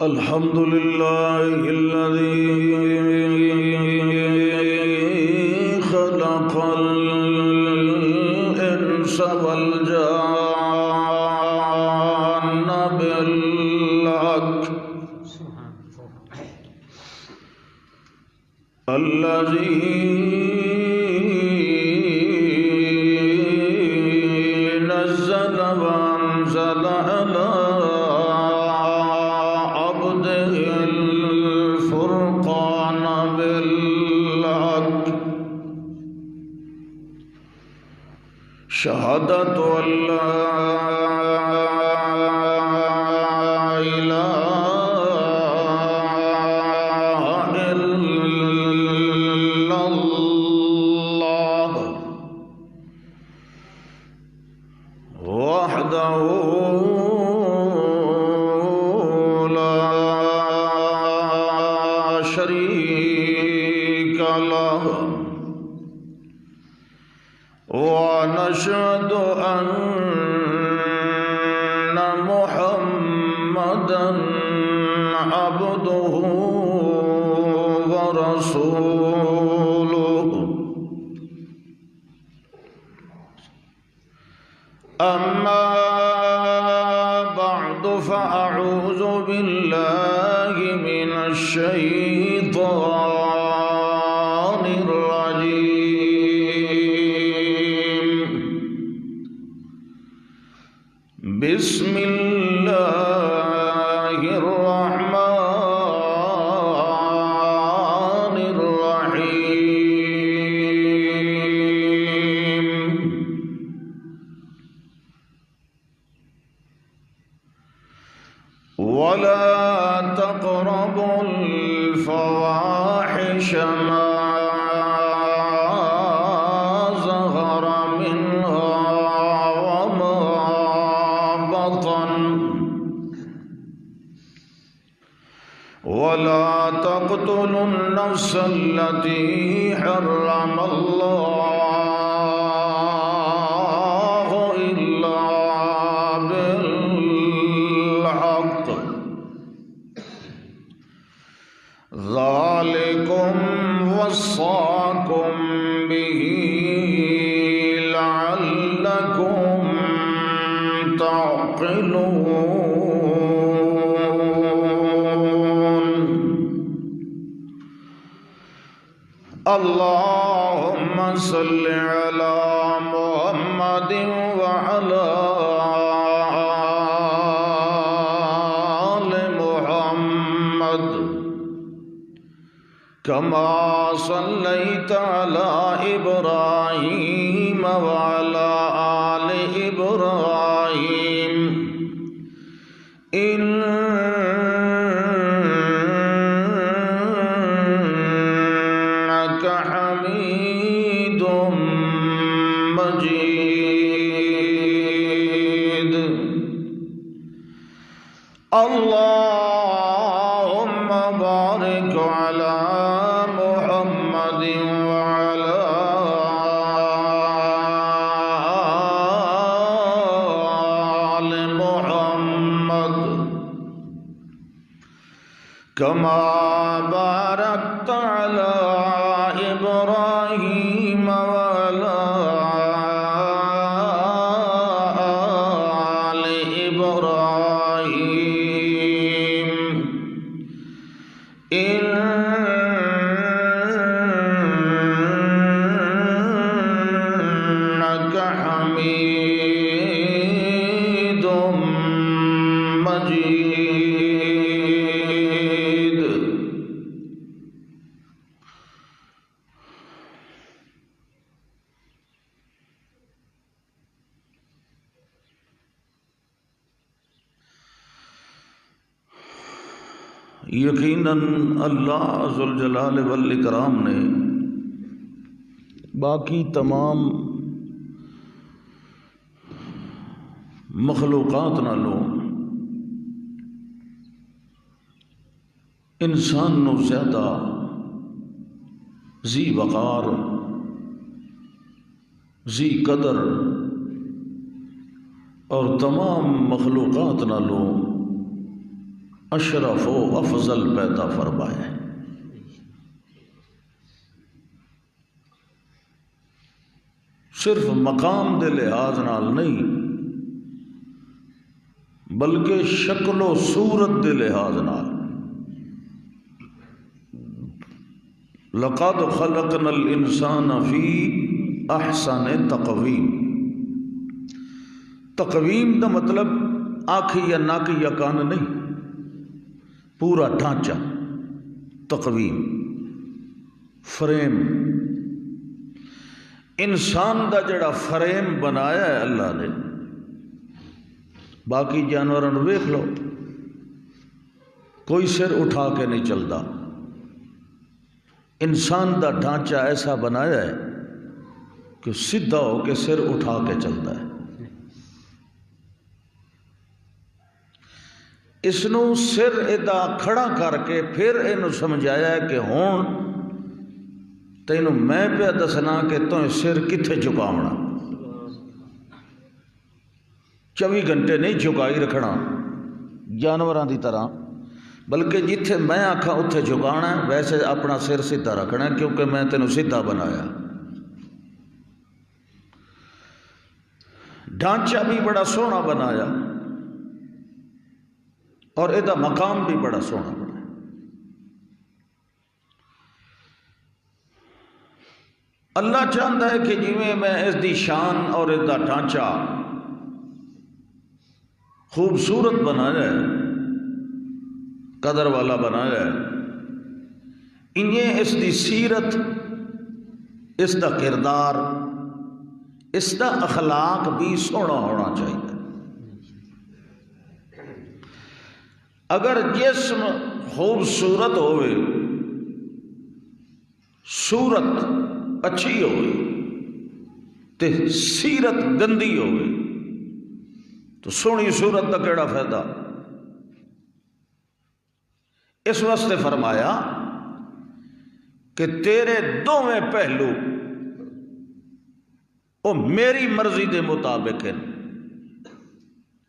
الحمد لله الذي خلق الإنس والجان بالحق الذي نزل وأنزل على عبده الفرقان بالحق شهادة أن لا إله إلا الله وحده لا شريك له ونشهد أن محمدًا عبده ورسوله أما بعد فأعوذ بالله من الشيطان الرجيم بسم الله الرحمن الرحيم ولا تقربوا الفواحش ما ظهر منها وما بطن ولا تقتلوا النفس التي حرم الله إلا بالحق ذلكم وصاكم به لعلكم تعقلون اللهم صل على محمد وعلى آل محمد كما صليت على إبراهيم وعلى آل إبراهيم إنك حميد مجيد اللهم بارك على محمد وعلى آل محمد كما باركت على إبراهيم وعلى آل إبراهيم إنك حميد مجيد یقیناً اللہ ذوالجلال والاکرام نے باقی تمام مخلوقات نالوں انسان نو زیادہ ذی وقار ذی قدر اور تمام مخلوقات نالوں اشرف و افضل پیدا فرمایا ہے۔ صرف مقام دے لحاظ نال نہیں بلکہ شکل و صورت دے لحاظ نال۔ لقد خلقنا الانسان فی احسن تقویم۔ تقویم دا مطلب آنکھ یا ناک یا کان نہیں، پورا ڈھانچہ، تقویم، فریم۔ انسان دا جڑا فریم بنایا ہے اللہ نے، باقی جانوراں نوں ویکھ لو، کوئی سر اٹھا کے نہیں چلتا۔ انسان دا ڈھانچہ ایسا بنایا ہے کہ سیدھا ہو کے سر اٹھا کے چلتا ہے۔ اس نو سر ادا کھڑا کر کے پھر اینو سمجھایا ہے کہ ہون تینوں میں پہ دسنا کہ تو سر کتھے جھکاونا۔ 24 گھنٹے نہیں جھکائی رکھنا جانوراں دی طرح، بلکہ جتھے میں آکھاں اتھے جھکانا ہے، ویسے اپنا سر سیدھا رکھنا ہے، کیونکہ میں تینوں سیدھا بنایا۔ ڈھانچہ بھی بڑا سونا بنایا اور ایدہ مقام بھی بڑا سونا بنایا۔ اللہ چاہتا ہے کہ جویں میں اس دی شان اور اس دا ڈھانچہ خوبصورت بنایا ہے، قدر والا بنایا ہے، انہیں اس دی سیرت، اس دا کردار، اس دا اخلاق بھی سونا ہونا چاہیے۔ اگر جسم خوبصورت ہوئے، صورت اچھی ہوئے تے سیرت گندی ہوئے تو سونی صورت دا کیڑا فائدہ؟ اس واسطے فرمایا کہ تیرے دوویں پہلو وہ میری مرضی دے مطابق ہیں،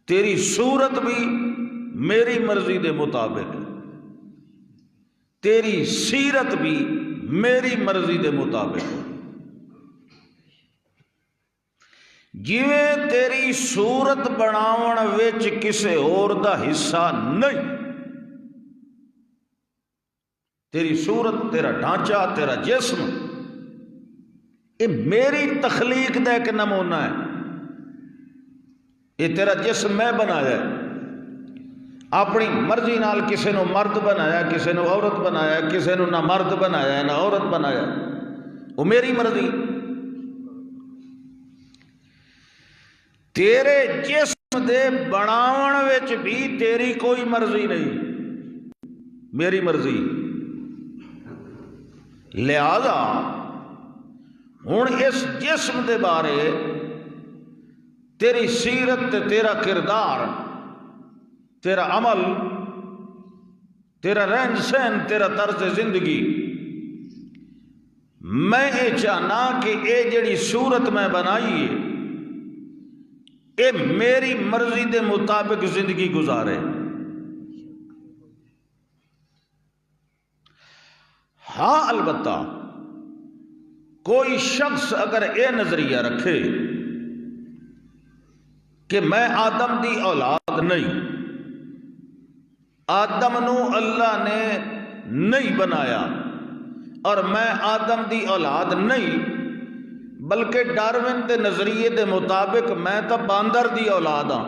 تیری صورت بھی میری مرضی دے مطابق، تیری سیرت بھی میری مرضی دے مطابق۔ جویں تیری صورت بناون وچ کسے اور دا حصہ نہیں، تیری صورت، تیرا ڈھانچہ، تیرا جسم، یہ میری تخلیق دا ایک نمونہ ہے۔ یہ تیرا جسم میں بنایا ہے، اپنی مرضی نال کسے نو مرد بنایا، کسے نو عورت بنایا، کسے نو نہ مرد بنایا نہ عورت بنایا، وہ میری مرضی۔ تیرے جسم دے بناون وچ بھی تیری کوئی مرضی نہیں، میری مرضی۔ لہذا ہن اس جسم دے بارے تیری سیرت تے تیرا کردار، تیرا عمل، تیرا رہن سہن، تیرا طرز زندگی، میں یہ چاہنا کہ اے جڑی صورت میں بنائی ہے اے میری مرضی دے مطابق زندگی گزارے۔ ہاں البتہ کوئی شخص اگر اے نظریہ رکھے کہ میں آدم دی اولاد نہیں، آدم نو اللہ نے نہیں بنایا اور میں آدم دی اولاد نہیں، بلکہ ڈارون دے نظریے دے مطابق میں تو باندر دی اولاد ہاں،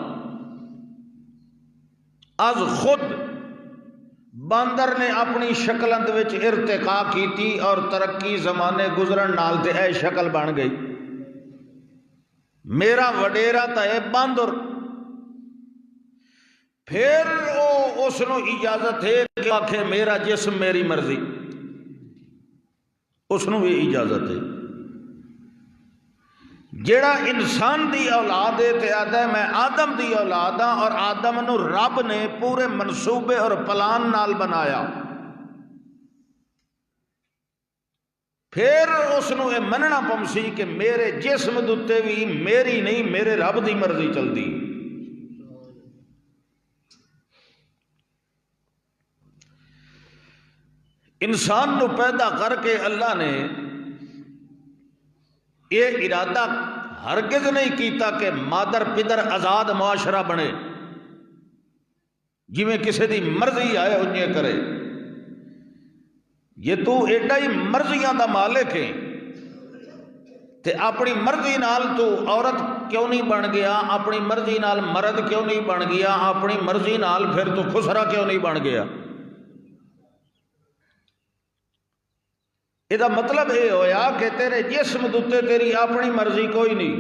از خود باندر نے اپنی شکلند وچ ارتقا کیتی اور ترقی زمانے گزرن نال تے اے شکل بن گئی۔ میرا وڈیرا تا ہے باندر، پھر اس نو اجازت ہے کہ آکھے میرا جسم میری مرضی، اس نو بھی اجازت ہے۔ جیڑا انسان دی اولاد ہے تے آدھا ہے میں آدم دی اولاد ہاں، اور آدم نو رب نے پورے منصوبے اور پلان نال بنایا، پھر اس نو یہ مننا پمسی کہ میرے جسم دتے بھی میری نہیں، میرے رب دی مرضی چل دی۔ انسان نو پیدا کر کے اللہ نے یہ ارادہ ہرگز نہیں کیتا کہ مادر پدر آزاد معاشرہ بنے، جی میں کسی دی مرضی آئے انہیں کرے۔ یہ تو ایڈا ہی مرضیاں دا مالک ہے تے اپنی مرضی نال تو عورت کیوں نہیں بن گیا، اپنی مرضی نال مرد کیوں نہیں بن گیا، اپنی مرضی نال پھر تو خسرا کیوں نہیں بن گیا؟ یہ مطلب یہ ہویا کہ تیرے جسم دوتے تیری اپنی مرضی کوئی نہیں،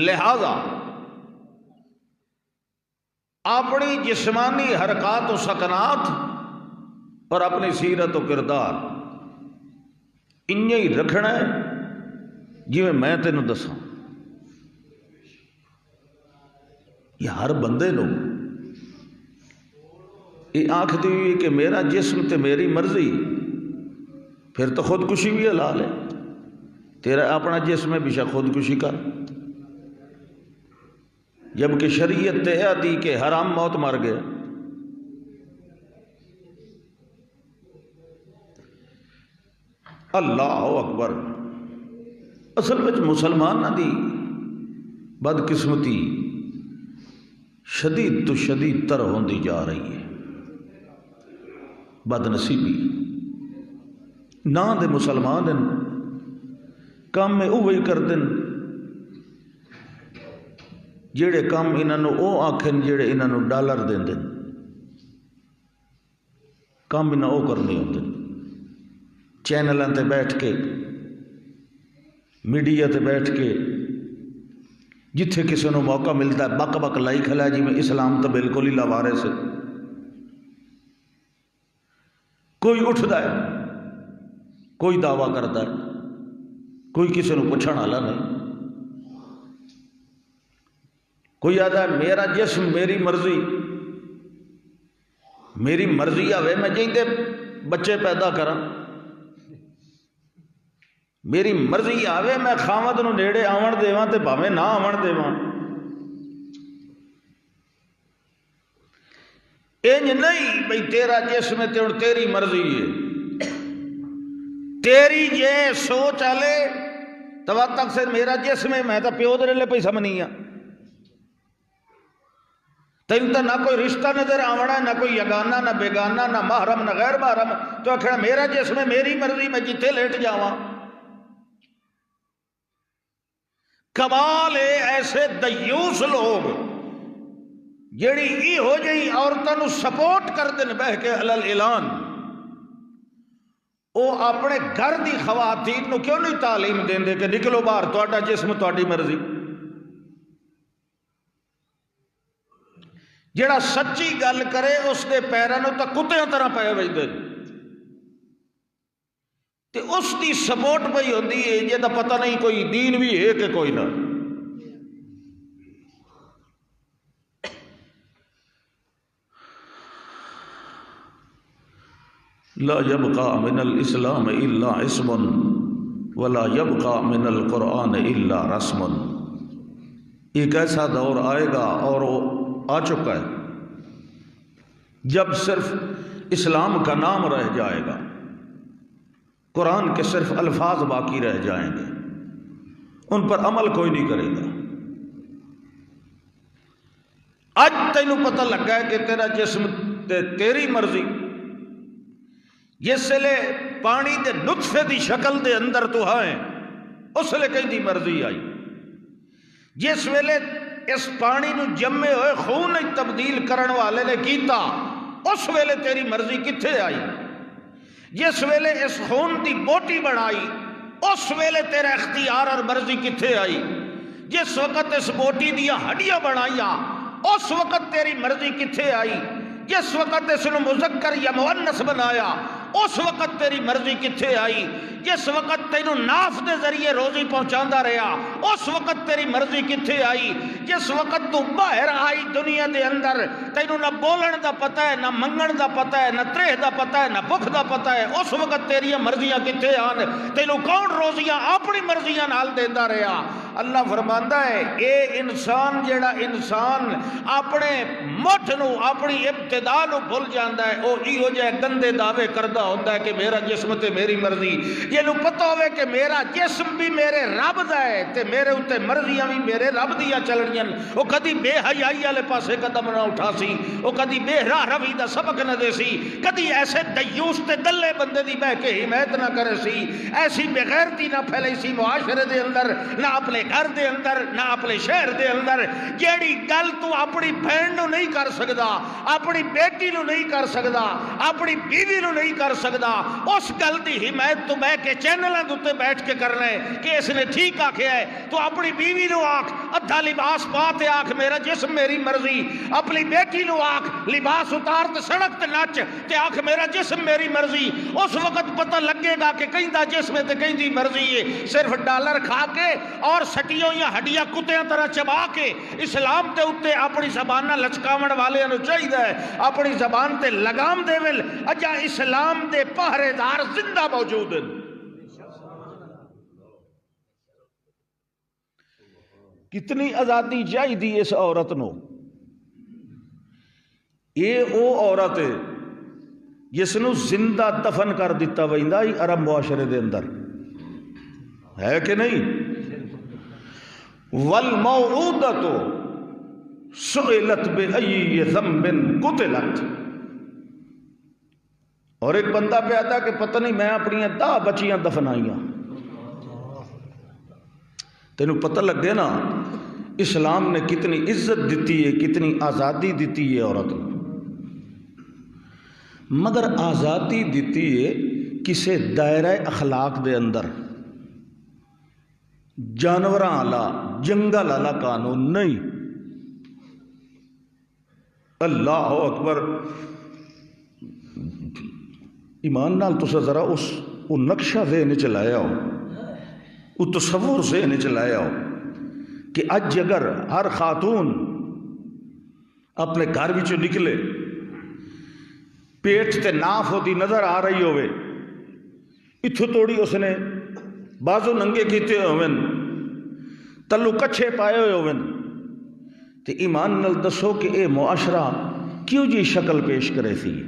لہذا اپنی جسمانی حرکات و سکنات اور اپنی سیرت و کردار انہیں ہی رکھنا ہے جی میں تینوں دساں۔ یہ ہر بندے نو یہ آنکھتی ہوئی کہ میرا جسم تے میری مرضی، پھر تو خودکشی بھی حلال ہے۔ تیرا اپنا جسم ہے بیشک خودکشی کر، جبکہ شریعت تے دی کہ حرام موت مر گیا۔ اللہ اکبر۔ اصل وچ مسلماناں دی بدقسمتی شدید تو شدید تر ہوندی جا رہی ہے، بد نصیبی نہ دے مسلمان کام میں اوہی کردن جڑے کام انہوں او آکھن جڑے انہوں ڈالر دین دن، کام انہوں او کرنے ہوتے، چینلوں تے بیٹھ کے میڈیا تے بیٹھ کے جتھے کسی نو موقع ملتا ہے بک بک لائی کھلا جی میں اسلام تو بالکل ہی لاوارے سے، کوئی اٹھتا ہے کوئی دعویٰ کرتا ہے، کوئی کسی نو پوچھنے والا نہیں، کوئی آتا ہے میرا جسم میری مرضی، میری مرضی آوے میں جیندے بچے پیدا کراں، میری مرضی آوے میں خامد نو نیڑے آون دیواں تے بھاویں نہ آون دیواں۔ انج نہیں بھئی تیرا جسم ہے تے تیری مرضی ہے، تیری یہ سوچ آلے تو وقت تک سے میرا جسم ہے میں تو پیو دے لے پیسہ منی ہاں، تین تو نہ کوئی رشتہ نظر آونا، نہ کوئی یگانہ نہ بیگانہ نہ محرم نہ غیر محرم، تو آخر میرا جسم ہے میری مرضی میں جتے لیٹ جاواں۔ کمال ایسے دیوس لوگ جیڑی ای ہو جئی عورتوں نو سپورٹ کر دن بہ کے علل اعلان، او اپنے گھر دی خواتین نو کیوں نہیں تعلیم دین دے کہ نکلو باہر تہاڈا جسم تہاڈی مرضی؟ جیڑا سچی گل کرے اس دے پیراں نو تاں کتیاں طرح پے وجدے تے اس دی سپورٹ پئی ہوندی ہے جے پتہ نہیں کوئی دین بھی ہے کہ کوئی نہ۔ لا يبقى من الاسلام الا اسم ولا يبقى من القرآن الا رسم۔ ایک ایسا دور آئے گا اور وہ آ چکا ہے جب صرف اسلام کا نام رہ جائے گا، قرآن کے صرف الفاظ باقی رہ جائیں گے، ان پر عمل کوئی نہیں کرے گا۔ آج تینوں پتہ لگا ہے کہ تیرا جسم تیری مرضی، جس لے پانی دے نطفے دی شکل دے اندر تو ہیں اس لے کہیں دی مرضی آئی، جس ویلے اس پانی نو جمے ہوئے خون تبدیل کرن والے نے کیتا اس ویلے تیری مرضی کتھے آئی، جس ویلے اس خون دی بوٹی بنائی اس ویلے تیرا اختیار اور مرضی کتھے آئی، جس وقت اس بوٹی دیا ہڈیاں بنائیا اس وقت تیری مرضی کتھے آئی، جس وقت اس نے مذکر یا مؤنث بنایا اس وقت تیری مرضی کتھے آئی، جس وقت تینوں ناف دے ذریعے روزی پہنچاندا رہا اس وقت تیری مرضی کتھے آئی، جس وقت تو باہر آئی دنیا دے اندر تینوں نہ بولن دا پتہ ہے، نہ منگن دا پتہ ہے، نہ ترہ دا پتہ ہے، نہ بھوک دا پتہ ہے، اس وقت تیری مرضیاں کتھے آن، تینوں کون روزیاں اپنی مرضیاں نال دیندا رہا، اللہ فرماندا ہے اے انسان جیڑا انسان اپنے مٹھ نو اپنی ابتدا نو بھول جاندا ہے او ایہو جے گندے دعوے کردا ہوندا ہے کہ میرا جسم تے میری مرضی. جینوں پتہ ہوے کہ میرا جسم بھی میرے رب دا ہے تے میرے اوتے مرضیاں بھی میرے رب دیاں چلنیاں. او کدی بے حیائی والے پاسے قدم نہ اٹھا سی, او کدی بے راہ روی دا سبق نہ دے سی, کدی ایسے دیوس تے دلے بندے دی بہ کے حمایت نہ کرے سی, ایسی بغیرتی نہ پھیلے سی معاشرے دے اندر, نہ اپنے گھر دے اندر, نہ اپنے شہر دے اندر. جیڑی گل تو اپنی بہن نو نہیں کر سکدا, اپنی بیٹی نو نہیں کر سکدا, اپنی بیوی نو نہیں کر سکدا, اس گل دی حمایت تو بہ کے چینلاں دے اوتے بیٹھ کے کرنا ہے کہ اس نے ٹھیک آکھیا ہے. تو اپنی بیوی نو آکھ ادھا لباس پا تے آکھ میرا جسم میری مرضی, اپنی بیٹی نو آکھ لباس اتار تے سڑک تے نچ تے آکھ میرا جسم میری مرضی. اس وقت پتہ لگے گا کہ کہیں دا جسم تے کہیں دی مرضی ہے. صرف ڈالر کھا کے اور سٹیوں یا ہڈیاں کتیاں طرح چبا کے اسلام تے اتے اپنی زبانہ لچکاون والے نو چاہیے ہے اپنی زبان تے لگام دے ول. اجا اسلام دے پہرے دار زندہ موجود ہیں. کتنی آزادی چاہیے اس عورت نو. یہ او عورت ہے جس نو زندہ دفن کر دیتا ویندا ہی عرب معاشرے دے اندر ہے کہ نہیں. والموعودۃ سئلت بأی ذنب قتلت. اور ایک بندہ پہ آتا کہ پتہ نہیں میں اپنی 10 بچیاں دفنائیاں. تینوں پتہ لگ گیا نا اسلام نے کتنی عزت دیتی ہے, کتنی آزادی دیتی ہے عورت کو. مگر آزادی دیتی ہے کسے دائرہ اخلاق دے اندر, جانوراں والا جنگل والا قانون نہیں. اللہ اکبر. ایمان نال تسا ذرا اس نقشہ ذہن چ لایا ہو, وہ تصور ذہن چ لایا ہو کہ اج اگر ہر خاتون اپنے گھر وچوں نکلے پیٹ تے ناف ہوتی نظر آ رہی ہوئے, اتھو توڑی اس نے بازو ننگے کیتے ہوئے, تلو کچھے پائے ہوئے ہوئے, تے ایمان نال دسو کہ اے معاشرہ کیوں جی شکل پیش کرے سی.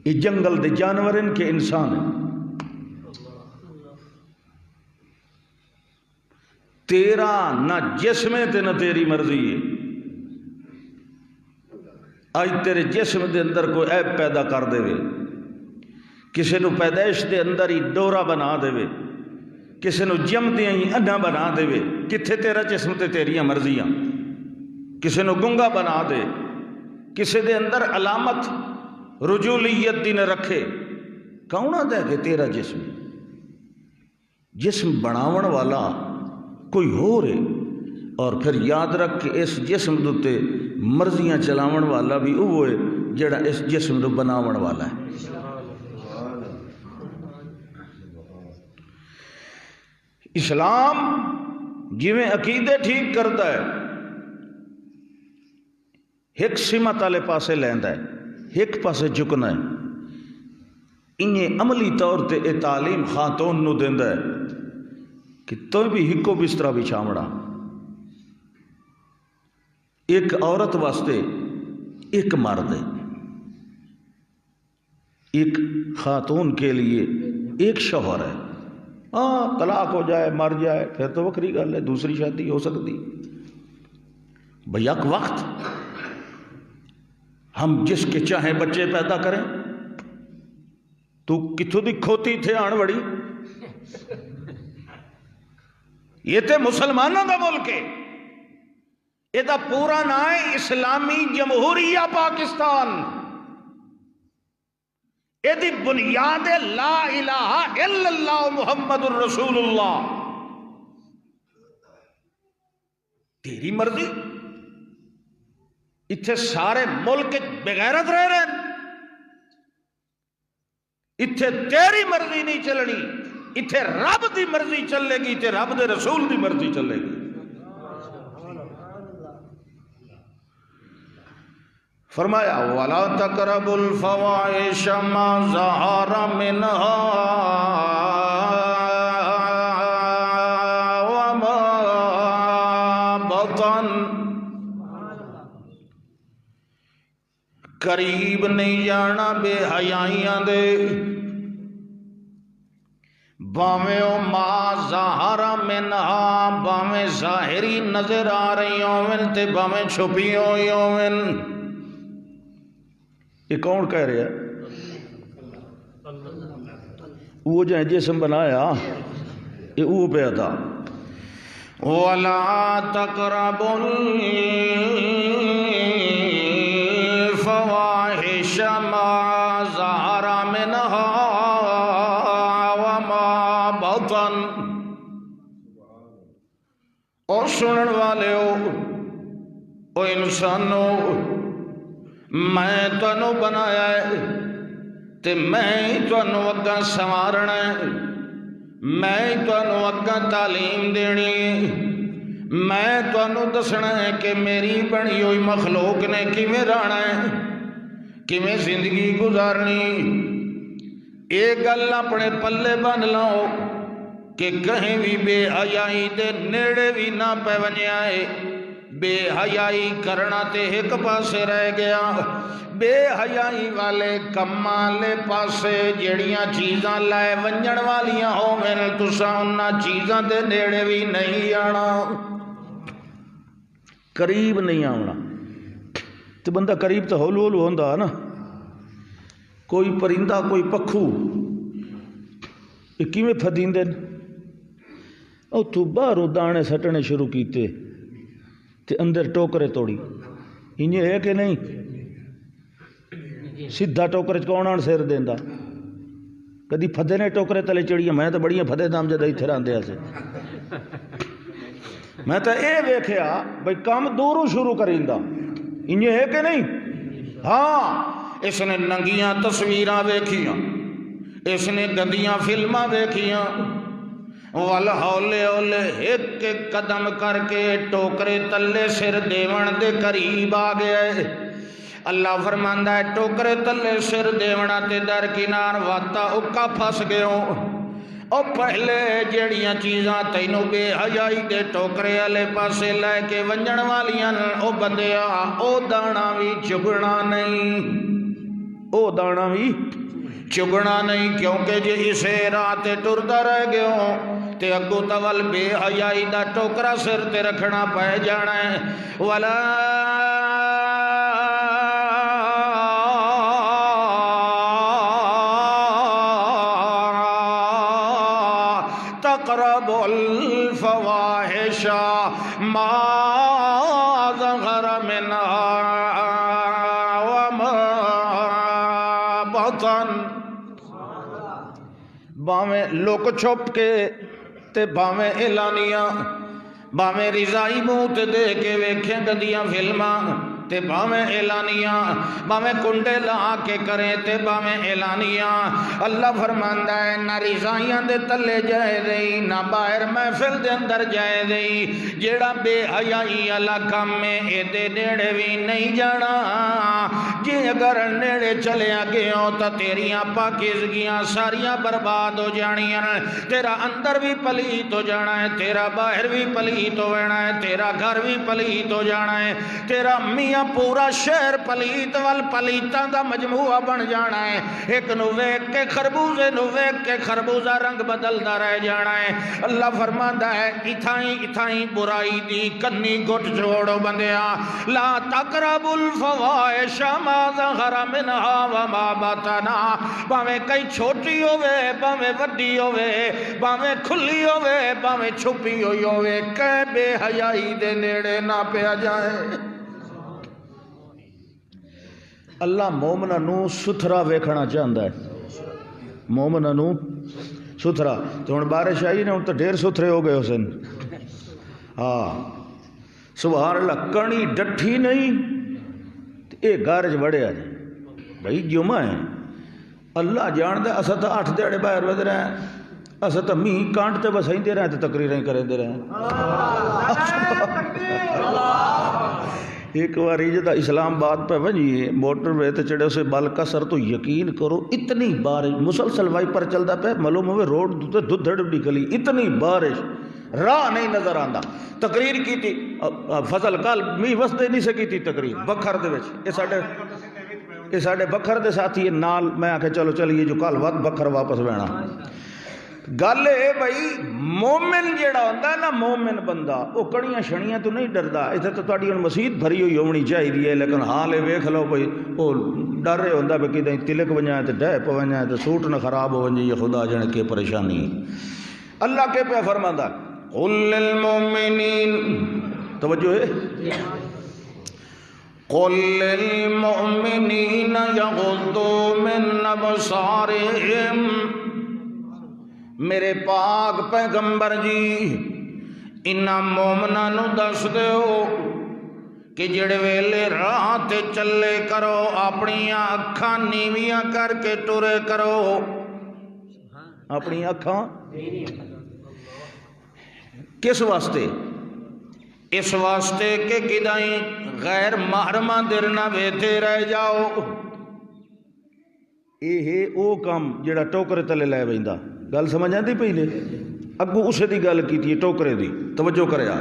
یہ جنگل دے جانورن کے انسان ہیں. تیرا نہ جسم تے نہ تیری مرضی ہے. آج تیرے جسم دے اندر کوئی عیب پیدا کر دے وے, کسے نو پیدائش دے اندر ہی ڈورا بنا دے وے, کسے نو جم دے ہی انھا بنا دے وے, کتھے تیرا جسم تے تیریاں مرضیاں. کسے نو گنگا بنا دے, کسے دے اندر علامت رجولیت دی نہ رکھے, کون آدھا ہے کہ تیرا جسم بناون والا کوئی ہو رہے. اور پھر یاد رکھ کہ اس جسم دوتے مرضیاں چلاون والا بھی وہ ہے جڑا اس جسم دو بناون والا ہے. اسلام جویں عقیدے ٹھیک کرتا ہے ایک سمت والے پاسے لیندا ہے, ایک پاسے جھکنا ہے. انہیں عملی طور تے اے تعلیم خاتون نو دیندا ہے کہ تو بھی ہکو بسترا بچھاونا. ایک عورت واسطے ایک مرد ہے, ایک خاتون کے لیے ایک شوہر ہے. ہاں طلاق ہو جائے مر جائے پھر تو وکری گل ہے, دوسری شادی ہو سکتی. بھئی یک وقت ہم جس کے چاہیں بچے پیدا کریں. تو کتھوں دی کھوتی تھے آن وڑی, یہ تے مسلمانوں دا ملک ہے. یہ دا پورا نام ہے اسلامی جمہوریہ پاکستان. یہ دی بنیاد ہے لا الہ الا اللہ محمد الرسول اللہ. تیری مرضی. اتھے سارے ملک بغیرت رہ رہے ہیں, اتھے تیری مرضی نہیں چلنی, اتھے رب دی مرضی چلے گی, تے رب دے رسول دی مرضی چلے گی. فرمایا وَلَا تَقْرَبُوا الْفَوَاحِشَ مَا ظَهَرَ مِنْهَا وَمَا قریب نہیں جانا بے حیائیاں دے باویں او ما ظاہر منہا باویں ظاہری نظر آ رہی ہوون تے باویں چھپی ہوئی ہوون. یہ کون کہہ رہا ہے؟ وہ جو جسم بنایا یہ وہ پہ تھا. وَلَا تَقْرَبُوا الْفَوَاحِشَ مَا ظَهَرَ مِنْهَا وَمَا بَطَنَ. اور سنن والے ہو او انسانو میں تنو بنایا ہے تے میں تنو اگا سنوارنا ہے میں تنو اگا تعلیم دینی ہے میں تنو دسنا ہے کہ میری بنی ہوئی مخلوق نے کیویں رہنا ہے کیویں زندگی گزارنی. ایک گل اپنے پلے بن لاؤ کہ کہیں بھی بے حیائی دے نیڑے بھی نہ پہ ونجیا ہے. بے حیائی کرنا تے ایک پاسے رہ گیا بے حیائی والے کمالے پاسے جڑیاں چیزاں لائے ونجن والیاں ہو میں تساں انہاں چیزاں دے نیڑے بھی نہیں آنا قریب نہیں آنا. تو بندہ قریب تو ہولو ہولو ہوندا نا. کوئی پرندہ کوئی پکھو یہ کیویں پھدیندے او تو باہروں دانے سٹنے شروع کیتے تے اندر ٹوکرے توڑی انہیں ہے کہ نہیں. سیدھا ٹوکرے کون آن سیر دیندا کدی پھدے نے ٹوکرے تلے چڑیاں میں تو بڑیاں پھدے دام جدہ ہی تھران دیا سے میں تو اے ویکھیا بھئی کام دوروں شروع کریندا انہیں ہے کہ نہیں. ہاں اس نے ننگیاں تصویراں ویکھیاں اس نے گندیاں فلماں ویکھیاں والہولے اولے ایک ایک قدم کر کے ٹوکرے تلے سر دیون دے قریب آ گئے. اللہ فرماندا ہے ٹوکرے تلے سر دیونا تے در کنار واتا اکا پھس گئے ہو. او پہلے جیڑیاں چیزاں تینوں بے حیائی دے ٹوکرے والے پاسے لے کے ونجن والیاں او بندیا او دانا بھی چگنا نہیں او دانا بھی چگنا نہیں کیونکہ جے اسے رات ٹردا رہ گئے ہو تے اگو تول بے حیائی دا ٹوکرا سر تے رکھنا پہ جانا ہے. ولا تقربوا الفواحش ما ظهر منها وما بطن. باویں لوک چھپ کے تے باویں اعلانیاں باویں رضائی منہ تے دے کے ویکھیں گندیاں فلماں تے باویں اعلانیاں باویں کنڈے لا کے کریں تے باویں اعلانیاں. اللہ فرماندا ہے نہ رضائیاں دے تلے جائے دئی نہ باہر محفل دے اندر جائے دئی. جیڑا بے حیائی والا کام میں اے دے نیڑے بھی نہیں جانا. جے اگر نیڑے چلے گئے ہو تو تیریاں پاکیزگیاں ساریاں برباد ہو جانیاں. تیرا اندر بھی پلیت ہو جانا ہے تیرا باہر بھی پلیت ہو جانا ہے تیرا گھر بھی پلیت ہو جانا ہے تیرا میاں پورا شہر پلیت وال پلیتاں دا مجموعہ بن جانا ہے. ایک نو ویکھ کے خربوزے نو ویکھ کے خربوزہ رنگ بدلدا رہ جانا ہے. اللہ فرماندا ہے اتھائیں برائی دی کنی گھٹ چھوڑو بندیا. لا تقربوا الفواحش ما ظهر منها وما بطن. باویں کئی چھوٹی ہوے باویں وڈی ہوے باویں کھلی ہوے باویں چھپی ہوئی ہوے کہ بے حیائی دے نیڑے نہ پیا جائے. اللہ مومنہ نو ستھرا ویکھنا چاہتا ہے مومنہ نو ستھرا. تو ہن بارش آئی نا ہن تو ڈھیر ستھرے ہو گئے حسین. ہاں سبحان اللہ کڑی ڈٹھی نہیں اے گارج وڑے آ جائے بھائی جمعہ ہے اللہ جاندے اسا تو 8 دیڑے باہر ود رہے ہیں اسا تو می کانٹ تے بس ہیندے رہے تے تقریریں کریندے رہے. ایک بار جدا اسلام آباد پہ ونجیے موٹر وے تے چڑھے اسے بال کسر تو یقین کرو اتنی بارش مسلسل وائپر چلدا پہ معلوم ہوئے روڈ تے دھڑ نکلی اتنی بارش راہ نہیں نظر آندا. تقریر کی تھی فضل کال می وسدے نہیں سکی تھی تقریر بکھر دے وچ اے ساڈے یہ سارے بکر دے ساتھی ہے نال میں آکھے چلو چلیے جو کل وقت بکر واپس بینا گل ہے بھائی مومن جیڑا ہوتا ہے نا مومن بندہ وہ کڑیاں شڑیاں تو نہیں ڈردا اتنے تو تاری ہوں مسیت بھری ہوئی ہونی چاہیے لیکن حال یہ ویکھ لو بھائی وہ ڈر رہے ہوتا بھی کتیں تلک ونجائے تو ڈہ پہ ونجائے تو سوٹ نہ خراب ہو ونجے یہ خدا جانے کے پریشانی اللہ کے پہ فرماتا قل للمؤمنین توجہ ہے قل للمؤمنین یغضوا من ابصارہم میرے پاک پیغمبر جی انہاں مومناں نو دس دیو کہ جڑے ویلے راہ تے چلے کرو اپنی اکھاں نیویاں کر کے ٹرے کرو اپنی اکھاں کس واسطے اس واسطے کہ کدائیں غیر محرمہ در نہ ویتے رہ جاؤ یہ او کام جڑا ٹوکرے تلے لے ویندا گل سمجھ آتی پہلے اگو اسے دی گل کی تھی ٹوکرے دی توجہ کریا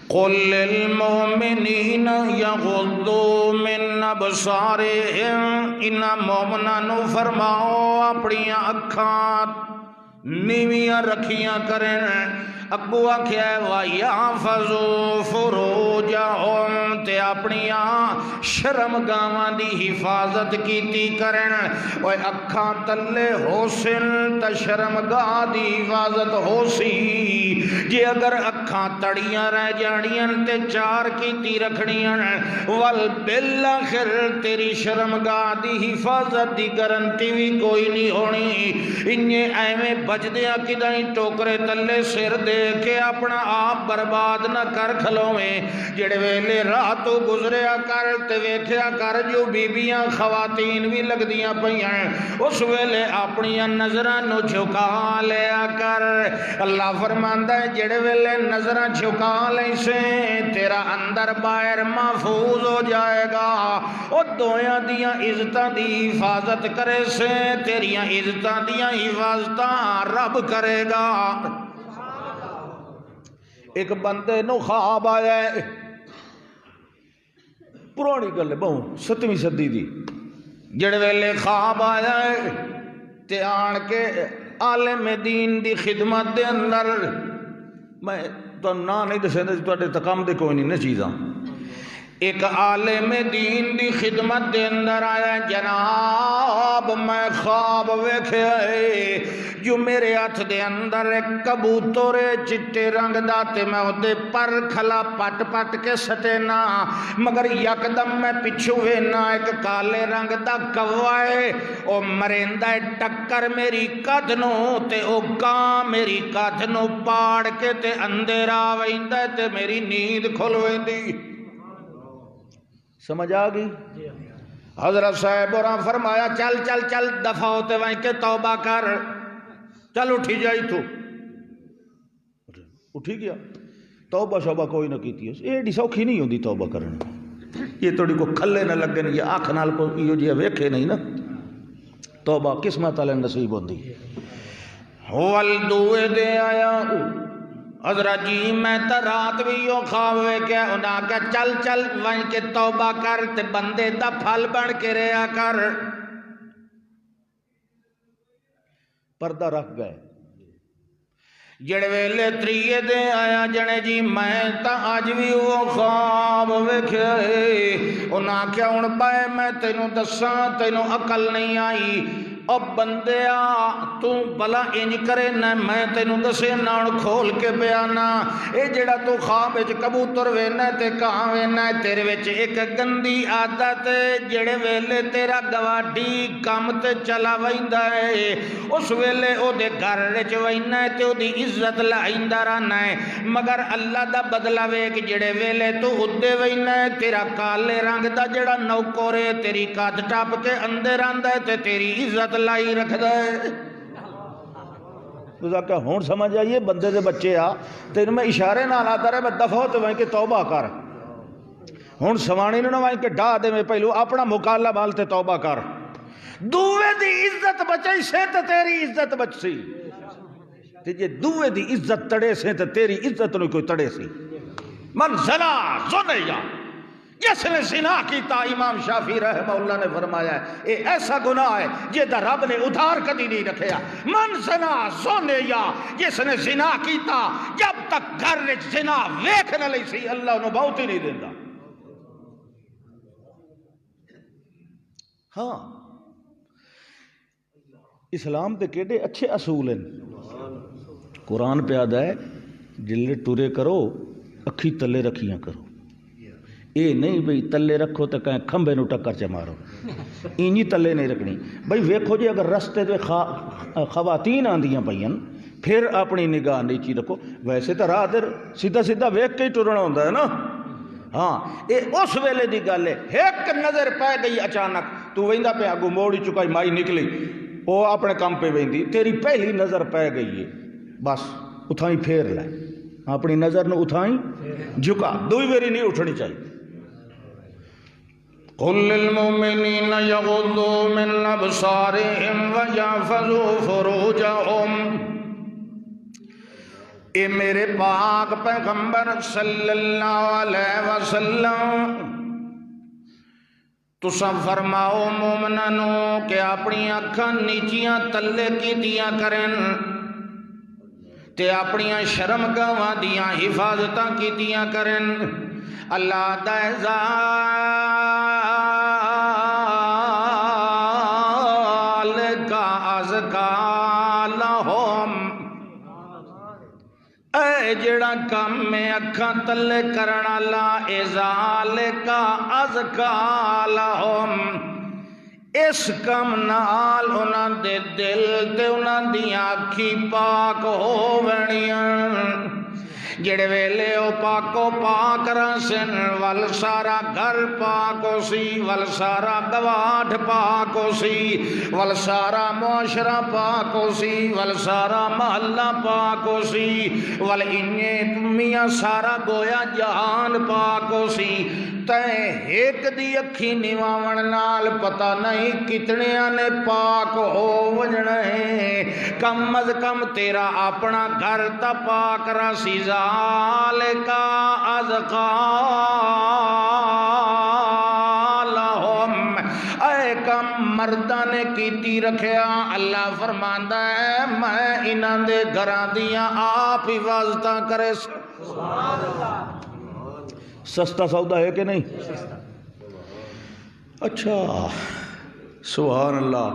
قل للمؤمنین یغضوا من ابصارہم انہاں مومناں نو فرماؤ اپنی اکھاں نیویاں رکھیاں کریں اگو آکھیا وَيَحْفَظُوا فُرُوجَهُمْ تے اپنیاں شرم گاواں دی حفاظت کیتی کرن اوے اکھاں تلے ہوسن تا شرم گاہ دی حفاظت ہوسی جے اگر اکھاں تڑیاں رہ جانیاں تے چار کیتی رکھنیاں والبالآخر تیری شرم گاہ دی حفاظت دی گارنٹی بھی کوئی نہیں ہونی انہیں ایویں بجدیاں کدائیں ٹوکرے تلے سر دے کہ اپنا آپ برباد نہ کر کھلویں جڑے ویلے راہ تو گزریا کر تے ویکھیا کر جو بیبیاں خواتین بھی لگ دیاں پئیاں اس ویلے اپنی نظراں نو جھکا لیا کر اللہ فرماندا ہے جڑے ویلے نظراں جھکا لیں سے تیرا اندر باہر محفوظ ہو جائے گا او دویاں دیاں عزتاں دی حفاظت کرے سے تیریاں عزتاں دیاں حفاظتاں رب کرے گا ایک بندے نو خواب آیا ہے پرانی گل ہے بہو 7ویں صدی دی جڑے ویلے خواب آیا ہے تے آن کے عالم دین دی خدمت دے اندر میں تو نا نہیں دسے تے تکام دے کوئی نہیں چیزاں ایک عالم دین دی خدمت دے اندر آیا جناب میں خواب ویکھے جو میرے ہاتھ دے اندر ایک کبوتر چٹے رنگ دا تے میں اودے پر کھلا پٹ پٹ کے سٹینا مگر یکدم میں پچھو وینا ایک کالے رنگ دا کوا ہے او مریندا ٹکر میری کدھ نو تے او کان میری کدھ نو پاڑ کے تے اندھیرا ویندا تے میری نیند کھل ویندی سمجھ آ گئی حضرت صاحب اور فرمایا چل چل چل دفع ہوتے وہیں کے توبہ کر چل اٹھی جائی تو اٹھی گیا توبہ شوبہ کوئی نہ کیتی ہے یہ ایڈی سوکھی نہیں ہوندی توبہ کرنا یہ توڑی کو کھلے نہ لگے نہیں یہ آنکھ نال کو یہ جی ویکھے نہیں نا توبہ قسمت والے نصیب ہوندی والدوے دے آیا حضرت جی میں تا رات بھی یوں خواوے کہ انہاں کہ چل چل وہیں کے توبہ کر تے بندے دا پھل بن کے رہا کر پردہ رکھ گئے جڑے ویلے تریے دے آیا جنے جی میں تا آج بھی وہ خواب ویکھے انہاں کیا ان بائے میں تینوں دساں تینوں عقل نہیں آئی اب بندیا تو بلا انج کرے نہ میں تینوں دسے نہ کھول کے بیانا اے جڑا تو خواب وچ کبوتر وینا تے کہاں وینا تیرے وچ ایک گندی عادت جڑے ویلے تیرا گواڈی کم تے چلا ویندا ہے اس ویلے او دے گھر وچ وینا تے او دی عزت لائندا رہنا ہے مگر اللہ دا بدلہ ویکھ جڑے ویلے تو اودے وینا تیرا کالے رنگ دا جڑا نوکر ہے تیری کد ٹپ کے اندر آندا ہے تے تیری عزت لائی رکھ دے کہ ہون سمجھ آئیے بندے دے بچے آ تین میں اشارے نہ آتا رہے میں دفعہ تو وہیں کے توبہ کر ہون سوانی نہ وہیں کے ڈا دے میں پہلو اپنا مقالہ بالتے توبہ کر دوے دی عزت بچائی سے تو تیری عزت بچ سی تجھے دوے دی عزت تڑے سے تو تیری عزت نہیں کوئی تڑے سی من زنا زنیا جس نے زنا کیتا امام شافعی رحمہ اللہ نے فرمایا ہے یہ ایسا گناہ ہے جہدا رب نے ادھار کدی نہیں رکھیا. من زنا زونیا، جس نے زنا کیتا جب تک گھر وچ زنا ویکھ نہ لئی سی اللہ انہوں بہت ہی نہیں دیندا. ہاں اسلام دے کیڑے اچھے اصول ہیں. قرآن پہ آدھا ہے جلے ٹرے کرو اکھی تلے رکھیاں کرو. اے نہیں بھئی تلے رکھو تو کہیں کھمبے نو ٹکر چ مارو، اینجی تلے نہیں رکھنی. بھئی ویکھو جی اگر رستے دے خواتین آندیاں پئیاں پھر اپنی نگاہ نیچی رکھو. ویسے تو راہ در سیدھا سیدھا ویکھ کے ہی ٹرنا ہوتا ہے نا. ہاں اے اس ویلے دی گل ہے. ایک نظر پہ گئی اچانک تو ویندا پہ اگو موڑی چکائی مائی نکلی وہ اپنے کام پہ ویندی، تیری پہلی نظر پہ گئی ہے بس اتھائی پھیر لے، اپنی نظر نو اتھائی جھکا، دوئی میری نہیں اٹھنی چاہیے. قل للمؤمنین یغضوا من ابصارہم ویحفظوا فروجہم. اے میرے پاک پیغمبر صلی اللہ علیہ وسلم تسا فرماؤ مومنانوں کہ اپنی اکھاں نیچیاں تلے کی دیا کرن تے اپنی شرم گاواں دیاں حفاظتاں کی دیا کرن. اللہ دا ذالک ازکا لہم. اے جڑا کام میں اکھاں تلے کرنا لا اے ذالک ازکا لہم. اس کم نال انہاں دے دل تے انہاں دیاں اکھی پاک ہووینیاں. جڑے ویلے او پاکو پاک رسن ول سارا گھر پاک ہو سی، ول سارا گواٹھ پاک ہو سی، ول سارا معاشرہ پاک ہو سی، ول سارا محلہ پاک ہو سی، ول انہیں میاں سارا گویا جہان پاک ہو سی. تیں ایک دی اکھی نواون نال پتہ نہیں کتنیاں نے پاک ہو وجنے. کم از کم تیرا اپنا گھر تا پاک رسی. ذالک ازکا لہم. اے کم مردہ نے کیتی رکھیا. اللہ فرماندا ہے میں انہاں دے گھراں دیاں آپ حفاظتاں کرے. سستا سودا ہے کہ نہیں؟ اچھا سبحان اللہ.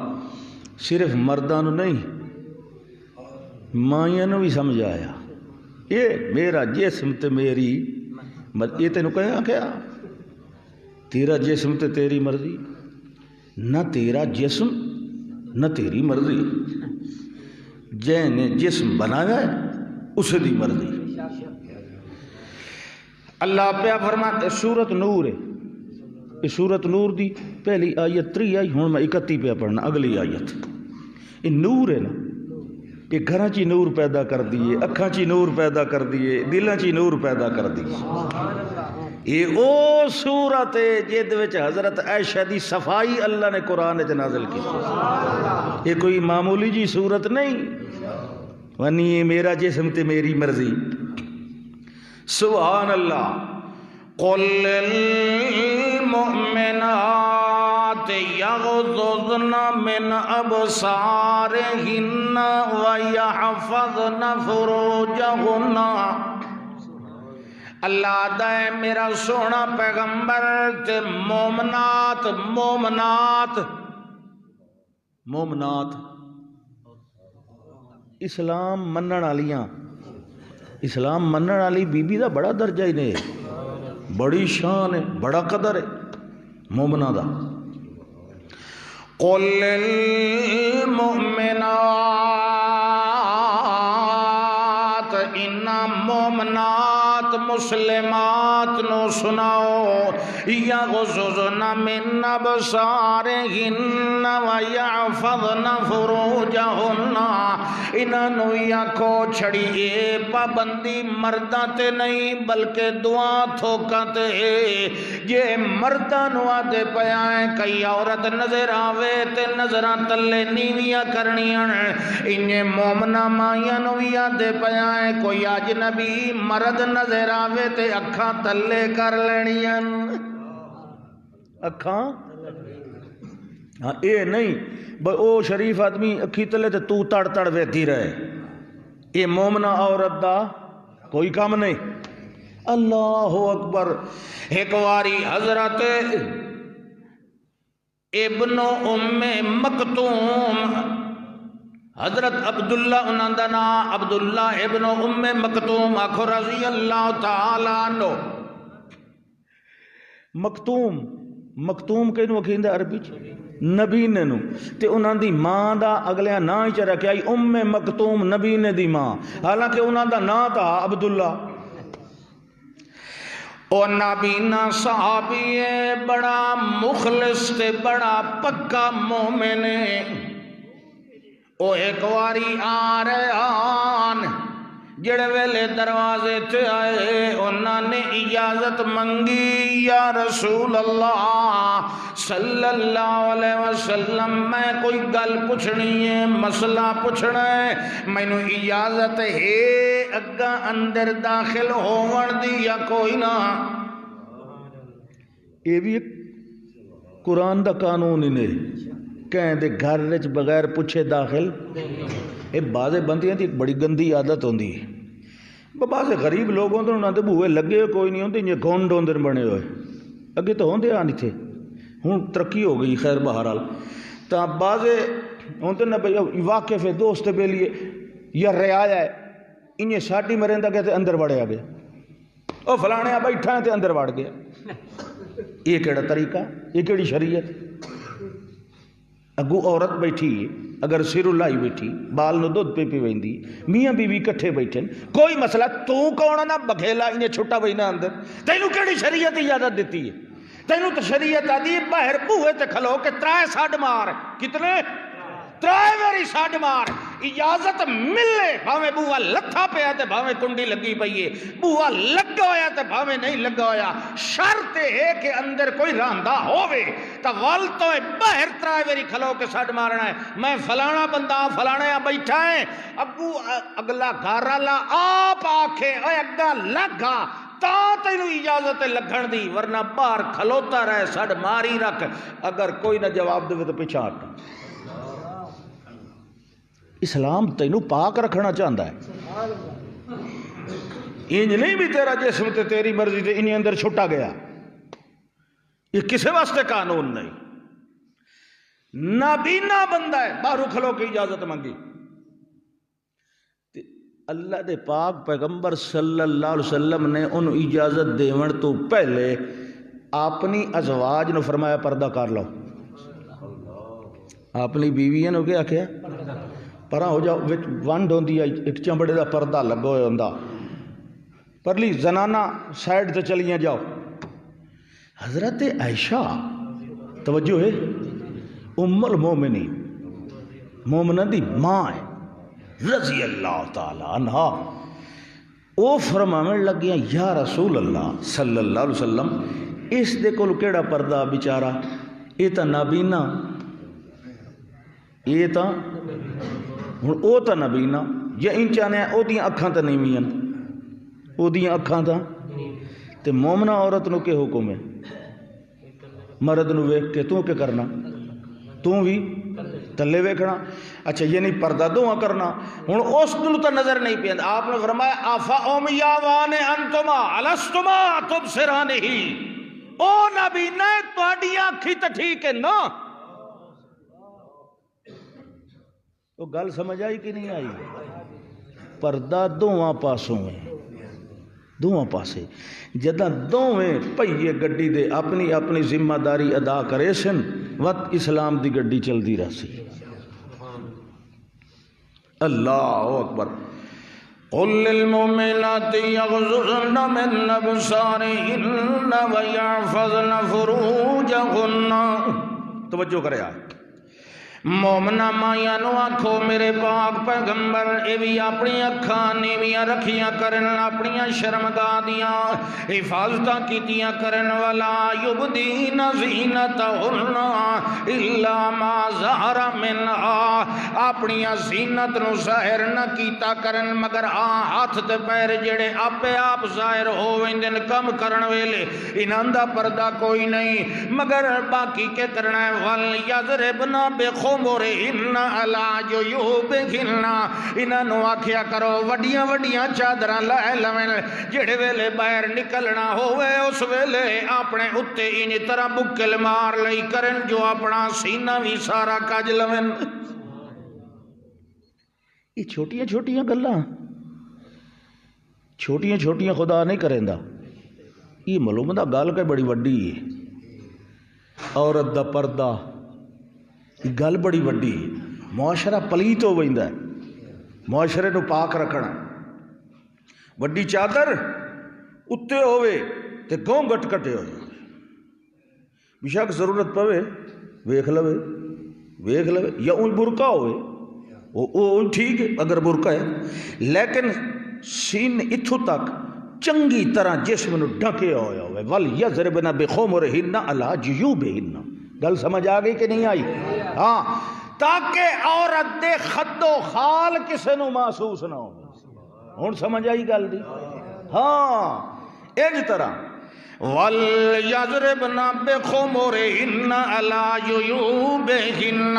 صرف مردان نہیں مائیاں نو بھی سمجھ آیا. یہ میرا جسم تے میری یہ تینوں کہا کیا تیرا جسم تے تیری مرضی، نہ تیرا جسم نہ تیری مرضی. جن جسم بنایا ہے اسے دی مرضی. اللہ پہ فرماتے سورت نور ہے. یہ سورت نور دی پہلی آیت 3 آئی. ہوں میں 31 پہ پڑھنا اگلی آیت. یہ نور ہے نا، یہ گھراں چی نور پیدا کر دیے، اکھاں چی نور پیدا کر دیے، دلاں چی نور پیدا کر دیے. یہ او سورت ہے جہد وچ حضرت عائشہ دی صفائی اللہ نے قرآن وچ نازل کی. یہ کوئی معمولی جی سورت نہیں. ونی یہ میرا جسم تے میری مرضی. سبحان اللہ. قل للمؤمنات یغضضن من ابصارہن ویحفظن فروجہن. اللہ دے میرا سونا پیغمبر تے مومنات مومنات مومنات اسلام منن والیاں. اسلام منن والی بی بی دا بڑا درجہ ہی نے، بڑی شان ہے، بڑا قدر ہے مومنہ دا. قل للمؤمنات ان مومنات مسلمات نو سناؤ یغضضن من ابصارہن ویحفظن فروجہن. انہوں آنکھو چھڑی اے پابندی مرداں تے نہیں بلکہ دعا تھوکاں تے. یہ مرداں نو آدے پیائیں کئی عورت نظر آوے تے نظراں تلے نیویاں کرنیاں. انہیں مومنہ مائیاں نو آدے پیائیں کوئی اجنبی مرد نظر آوے تے اکھاں تلے کر لینیاں. اکھاں ہاں اے نہیں او شریف آدمی اکھی تلے تے تو تڑ تڑ ویتی رہے، اے مومنہ عورت دا کوئی کام نہیں۔ اللہ اکبر۔ ایک واری حضرت ابن ام مکتوم، حضرت عبداللہ انہاں دا نام عبداللہ ابن ام مکتوم آکھو رضی اللہ تعالی عنہ۔ مکتوم مکتوم کینو کہندے عربی چ نبی نے نو، تے انہاں دی ماں دا اگلیاں نا ہی چ رکھیا ام مکتوم نبی نے دی ماں، حالانکہ انہاں دا نا تھا عبداللہ۔ او نابینا صحابی ہے، بڑا مخلص تے بڑا پکا مومن ہے۔ او ایک واری آ رہے آن جڑے ویلے دروازے تے آئے انہاں نے اجازت منگی، یا رسول اللہ صلی اللہ علیہ وسلم میں کوئی گل پوچھنی ہے، مسئلہ پوچھنا ہے، میں نو اجازت ہے اگا اندر داخل ہون دی یا کوئی نہ؟ یہ بھی ایک قرآن دا قانون ہی نہیں، کہیں دے گھر وچ بغیر پوچھے داخل۔ یہ بعض بندیاں دی ایک بڑی گندی عادت ہوندی ہے، بعض غریب لوگوں تو انہاں دے بوئے لگے ہوئے کوئی نہیں ہوندے، یہ گونڈ ہوندے بنے ہوئے، اگے تو ہوندے آنی تھے، ہوں ترقی ہو گئی خیر بہرحال۔ تو بعض ہوندے نا بھئی واقف دوست بے لیے یا رعایا ہے، انہیں ساٹی مرندہ کہتے اندر بڑھے آگے، او فلانے بیٹھا ہے تے اندر بڑھ گیا۔ یہ کیڑا طریقہ، یہ کیڑی شریعت؟ اگو عورت بیٹھی اگر سر لائی بیٹھی بال نو دودھ پی ویندی، میاں بیوی کٹھے بیٹھے، کوئی مسئلہ، تو کون نہ بکھیلا انہیں چھٹا بینا اندر؟ تینوں کیڑی شریعت اجازت دیتی ہے؟ تینوں تو شریعت آدھی باہر بوئے تے کھلو کہ ترائے ساڈ مار، کتنے؟ ترائے میری ساڈ مار، اجازت ملے، بھاویں بوہ لتھا پیا تے بھاویں کنڈی لگی پئیے، بوہ لگا ہویا تے بھاویں نہیں لگا ہویا، شرط ہے کہ اندر کوئی راندہ ہووے، تا وال تو باہر ترائے میری کھلو کے ساڈ مارنا ہے، میں فلانا بندہ فلانا بیٹھا ہے، ابو اگلا گھر والا آپ آکھے اے اگا لگا تا تینوں اجازت لگن دی، ورنہ باہر کھلوتا رہے ساڈ ماری رکھ، اگر کوئی نہ جواب دے تو پیچھے ہٹ۔ اسلام تینوں پاک رکھنا چاہتا ہے، انج نہیں بھی تیرا جسم تے تیری مرضی تے انہیں اندر چھٹا گیا، یہ کسے واسطے قانون نہیں۔ نابینا بندہ ہے، باہروں کھلو کے اجازت منگی، اللہ دے پاک پیغمبر صلی اللہ علیہ وسلم نے ان اجازت دیون تو پہلے اپنی ازواج نے فرمایا پردہ کر لو، اپنی بیویاں نے کیا کیا پرا ہو جاؤ، ونڈ ہوندی ہے ایک چمڑے دا پردہ لگا ہویا ہوندا، پرلی زنانہ سائڈ تے چلیاں جاؤ۔ حضرت عائشہ توجہ ہے، ام المومنین مومنہ دی ماں ہے رضی اللہ تعالی عنہ، او فرمانے لگیاں یا رسول اللہ صلی اللہ علیہ وسلم اس دے کول کیڑا پردہ بیچارہ، یہ تا نابینا، یہ تا ہوں او تا نبینا، یا ان چاہنے او دیاں اکھاں تا نہیں میاں، او دیاں اکھاں تا تے مومنہ عورت نو کے حکم ہے؟ مرد نو ویکھ کے تو کیا کرنا؟ تو بھی تلے ویکھنا، اچھا یہ نہیں پردہ دعا کرنا، ہوں اس دل تو نظر نہیں پہ، آپ نے فرمایا آفا امیاوان انتما الستما تبصرانہ، او نبینا تہاڈی اکھی تے ٹھیک ہے نا؟ تو گل سمجھ آئی کہ نہیں آئی؟ پردہ دونوں پاسوں ہے، دونوں پاسے جدہ دونوں پہیے گڈی دے اپنی اپنی ذمہ داری ادا کرے سن، وقت اسلام دی گڈی چل دی رہ سی۔ اللہ اکبر۔ قل للمؤمنات یغضضن من ابصارهن ویحفظن فروجهن، توجہ کرے آئے، مومنا مائیاں نو آکھو میرے پاک پیغمبر اے بھی اپنی اکھاں نیویاں رکھیاں کرن اپنیاں شرمگاہ دیاں حفاظتاں کیتیاں کرن والا یبدین زینتہن الا ما ظہر منہا اپنیاں زینت نو ظاہر نہ کیتا کرن مگر ہاتھ تے پیر جڑے آپے آپ ظاہر ہوویندن کم کرن ویلے انہاں دا پردہ کوئی نہیں مگر باقی کے کرنا ہے وَلْيَضْرِبْنَ بِخُمُرِهِنَّ عَلَىٰ جُيُوبِهِنَّ انہاں نو آکھیا کرو وڈیاں وڈیاں چادراں لے لویں جڑے ویلے باہر نکلنا ہوئے اس ویلے اپنے اتے انہی طرح بکل مار لئی کرن جو اپنا سینہ بھی سارا کج لویں یہ چھوٹیاں چھوٹیاں گلاں چھوٹیاں چھوٹیاں خدا نہیں کریں دا یہ معلوم دا گل کہ بڑی وڈی ہے عورت دا پردہ یہ گل بڑی وڈی ہے معاشرہ پلیت ہو ویندا ہے معاشرے نو پاک رکھنا وڈی چادر اتے ہوئے تے گونگٹ کٹے ہوئے بیشک ضرورت پوے ویکھ لوے یا ان برقع ہوئے وہ ٹھیک ہے اگر برقع ہے لیکن سین اتھو تک چنگی طرح جسم نو ڈھکے ہویا ہوئے وَلْيَضْرِبْنَ بِخُمُرِهِنَّ عَلَىٰ جُيُوبِهِنَّ گل سمجھ آگئی کہ نہیں آئی ہاں تاکہ عورت دے خد و خال کسے نو محسوس نہ ہو ہن سمجھ آئی گل دی ہاں ایج طرح وَلْيَضْرِبْنَ بِخُمُرِهِنَّ عَلَىٰ جُيُوبِهِنَّ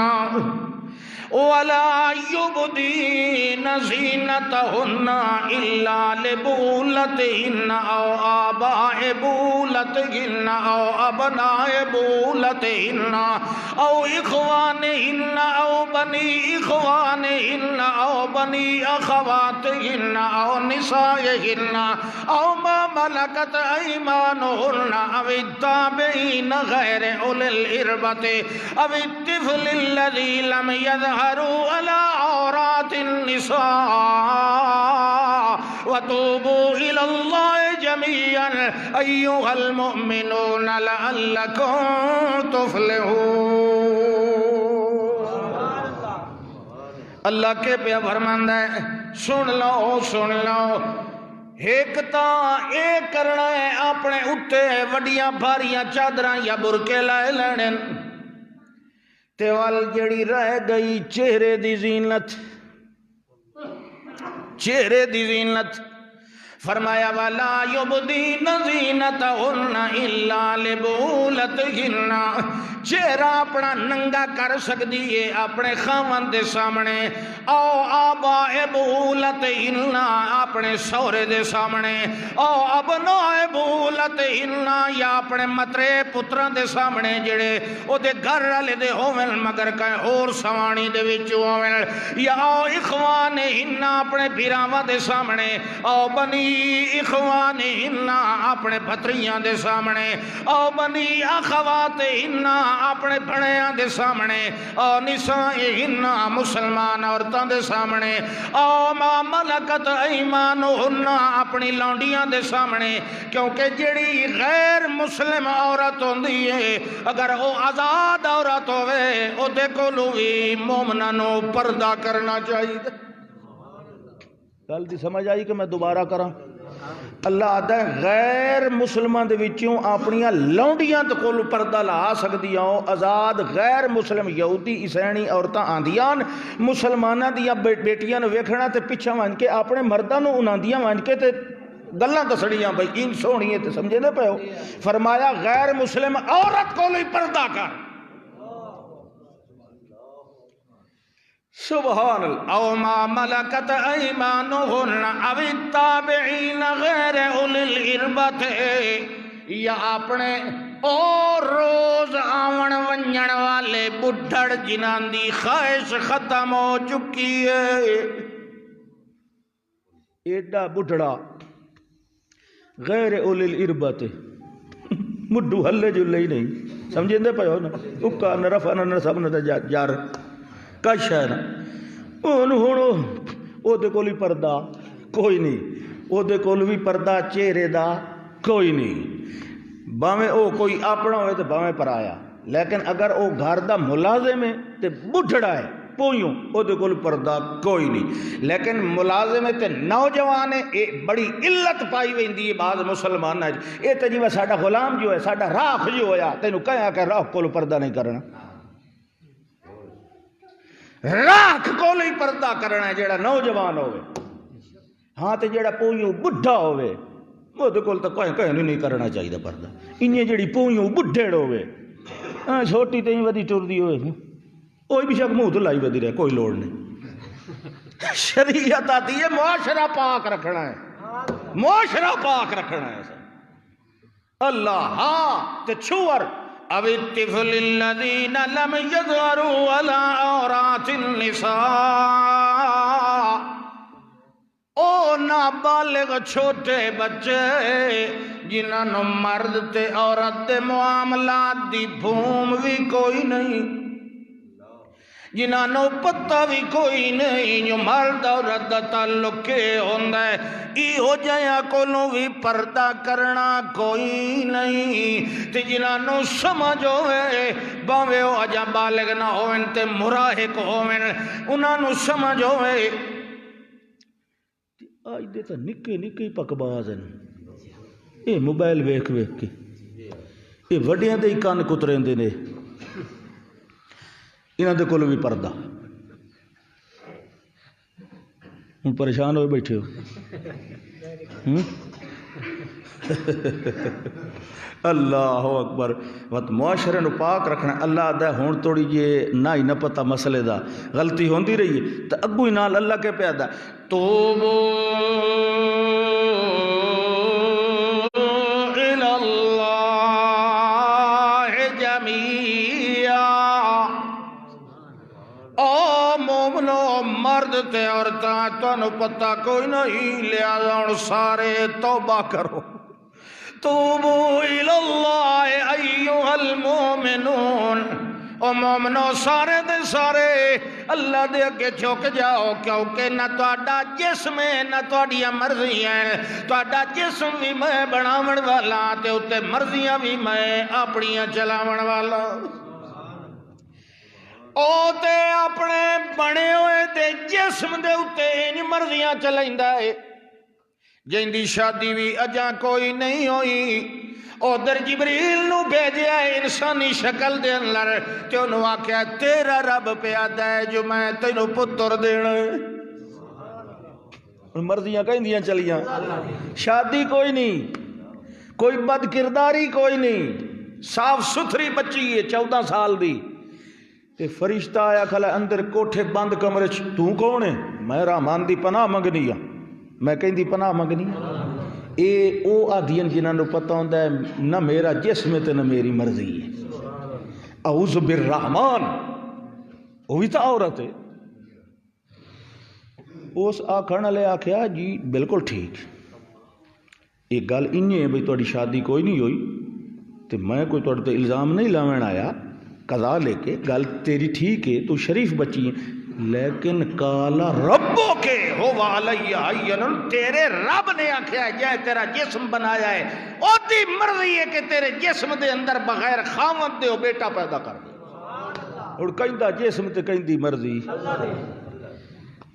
وَلَا يُبْدِينَ زِينَتَهُنَّ إِلَّا لِبُولَتِهِنَّ أَوْ آبَاءِ بُولَتِهِنَّ أَوْ أَبْنَاءِ بُولَتِهِنَّ أَوْ إِخْوَانِهِنَّ أَوْ بَنِي إِخْوَانِهِنَّ أَوْ بَنِي أَخَوَاتِهِنَّ أَوْ نِسَائِهِنَّ أَوْ مَا مَلَكَتْ أَيْمَانُهُنَّ أَوِ التَّابِعِينَ غَيْرِ أُولِي الْإِرْبَةِ أَوِ الطِّفْلِ الَّذِي لَمْ يَظْهَرُوا عَلَىٰ عَوْرَاتِ النِّسَاءِ وَتُوبُوا إِلَى اللَّهِ جَمِيعًا أَيُّهَا الْمُؤْمِنُونَ لَعَلَّكُمْ تُفْلِحُونَ اللہ کے پہ فرماندا ہے سن لو ایک تاں اے کرنا ہے اپنے اتے وڈیاں بھاریاں چادراں یا برقے لائے لینے تے وال جڑی رہ گئی چہرے دی زینت فرمایا والا یبدین زینتہن الا لبولتہن چہرہ اپنا ننگا کر سکتی ہے اپنے خاوند دے سامنے او آباء بولتہن اپنے سورے دے سامنے او ابناء بولتہن یا اپنے مترے پتران دے سامنے جڑے او دے گھر والے دے ہوون مگر کہیں اور سوانی دے وچ ہوون یا او اخوانہن اپنے بھراواں دے سامنے او بنی اخوانہن اپنے بھتریاں دے سامنے او بنی اخواتہن اپنے بھڑیاں دے سامنے او نسائہن مسلمان عورتاں دے سامنے او ما ملکت ایمانہن اپنی لونڈیاں دے سامنے کیونکہ جڑی غیر مسلم عورت ہوندی ہے اگر او آزاد عورت ہوئے او دے کولو بھی مومنہ نو پردہ کرنا چاہیے گل دی سمجھ آئی کہ میں دوبارہ کراں اللہ آدھا ہے غیر مسلمان دے وچوں اپنیاں لونڈیاں تے کول پردہ لا سکدیاں او آزاد غیر مسلم یہودی عیسائنی عورتاں آندیاں مسلماناں دیاں بیٹیاں نو ویکھنا تے پیچھے وان کے اپنے مرداں نو اناندیاں وان کے تے گلاں دسڑیاں بھئی این سونی ہے تے سمجھے دے پئے ہو فرمایا غیر مسلم عورت کول ہی پردہ کر سبحان اللہ او ما ملکت ایمانہن او التابعین غیر اولی الاربت یا اپنے اور روز آون ونجن والے بڈھڑ جنان دی خواہش ختم ہو چکی ہے ایڈا بڈھڑا غیر اولی الاربت مڈو ہلے جلے ہی نہیں سمجھیں دے پہ ہو نا اکا نرفا نرسب نجار کش ہے نا او دے کول پردہ کوئی نہیں او دے کول بھی پردہ چہرے دا کوئی نہیں باویں او کوئی اپنا ہوئے تو باویں پر آیا لیکن اگر وہ گھر دا ملازم ہے تو بڈھڑا ہے پوئیوں وہ کول پردہ کوئی نہیں، لیکن ملازم تے نوجوان ہے یہ بڑی علت پائی ویندی ہے بعض مسلمان ہے یہ تو جی ساڈا غلام جو ہے ساڈا راکھ جو ہویا تینوں کہا کہ راکھ کول پردہ نہیں کرنا، راکھ کول ہی پردہ کرنا ہے جیڑا نوجوان ہوئے، ہاں تے جیڑا پوئیوں بڈھا ہوئے وہ کول تو کہیں نہیں کرنا چاہیے پردہ، انہیں جیڑی پوئیوں بڈھڑ ہوئے چھوٹی تے ودی ٹردی ہوئے کوئی بھی شک منہ تو لائی بدی رہے کوئی لوڑ نہیں، شریعت آتی ہے معاشرہ پاک رکھنا ہے، معاشرہ پاک رکھنا ہے اللہ ہاں تے چھوڑ او الطفل الذین لم یظہروا علی عورات النساء، او نابالغ چھوٹے بچے جنہاں مرد تے عورت دے معاملات دی بھوم بھی کوئی نہیں، جنہاں پتہ بھی کوئی نہیں جو مرد عورت دا تعلق کے ہوندا ہے، ایہو جہاں کولوں بھی پردہ کرنا کوئی نہیں، تے جنہاں سمجھ ہوئے باوے او اجا بالغ نہ ہوئن تے مراہق ہوئن انہاں سمجھ ہوئے آج دے تا نکے نکے پکباز ہیں یہ موبائل ویکھ ویکھ کے یہ وڈیاں دے ہی کان کترین دے نے انہاں دے کول بھی پردہ ہن پریشان ہوئے بیٹھے ہو اللہ اکبر وقت معاشرے نو پاک رکھنا اللہ دا ہون توڑی یہ نہ ہی نہ پتہ مسئلے دا غلطی ہوندی رہی ہے تو اگو ہی نال اللہ کے پیدا توبو الی اللہ جمیعا، او مومنو مرد تے عورتاں تانوں پتہ کوئی نہیں لہذا سارے توبہ کرو، توبوا الی اللہ ایھا المؤمنون، او مومنو سارے دے سارے اللہ دے اگے جھک جاؤ کیونکہ نہ تہاڈا جسم ہے نہ تہاڈیاں مرضیاں ہیں، تہاڈا جسم بھی میں بناون والا تے اوتے مرضیاں بھی میں اپنیاں چلاون والا، او تے اپنے بنے ہوئے تے جسم دے اوتے انج مرضیاں چلائندا ہے جیندی شادی بھی اجاں کوئی نہیں ہوئی، ادھر جبریل نو بھیجیا ہے انسانی شکل دے اندر تے انہوں آکھیا تیرا رب پیادا ہے جو میں تینوں پتر دینا مرضیاں کہندیاں چلیاں، شادی کوئی نہیں، کوئی بد کرداری کوئی نہیں، صاف ستھری بچی ہے 14 سال دی تے فرشتہ آیا کھلا اندر کوٹھے بند کمرے تو کون ہے؟ میں رحمان دی پناہ منگنی ہاں، میں کہیں دی پناہ منگنی اے او آدھین جنہاں نو پتہ ہوندہ ہے نہ میرا جسم تے نہ میری مرضی ہے، اعوذ بالرحمن وہ بھی تا عورت ہے، اس آکھن لے آکھیا جی بالکل ٹھیک، ایک گل انہیں ہے بھئی تہاڈی شادی کوئی نہیں ہوئی تے میں کوئی تہاڈے تے الزام نہیں لاوین آیا، قضا لے کے گل تیری ٹھیک ہے تو شریف بچی ہے، لیکن کالا ربو کے ہو علیہ حین، تیرے رب نے آکھیا جائے تیرا جسم بنایا ہے او دی مرضی ہے کہ تیرے جسم دے اندر بغیر خاوند دے ہو بیٹا پیدا کر دے، اور کہندہ جسم تے کہندی مرضی،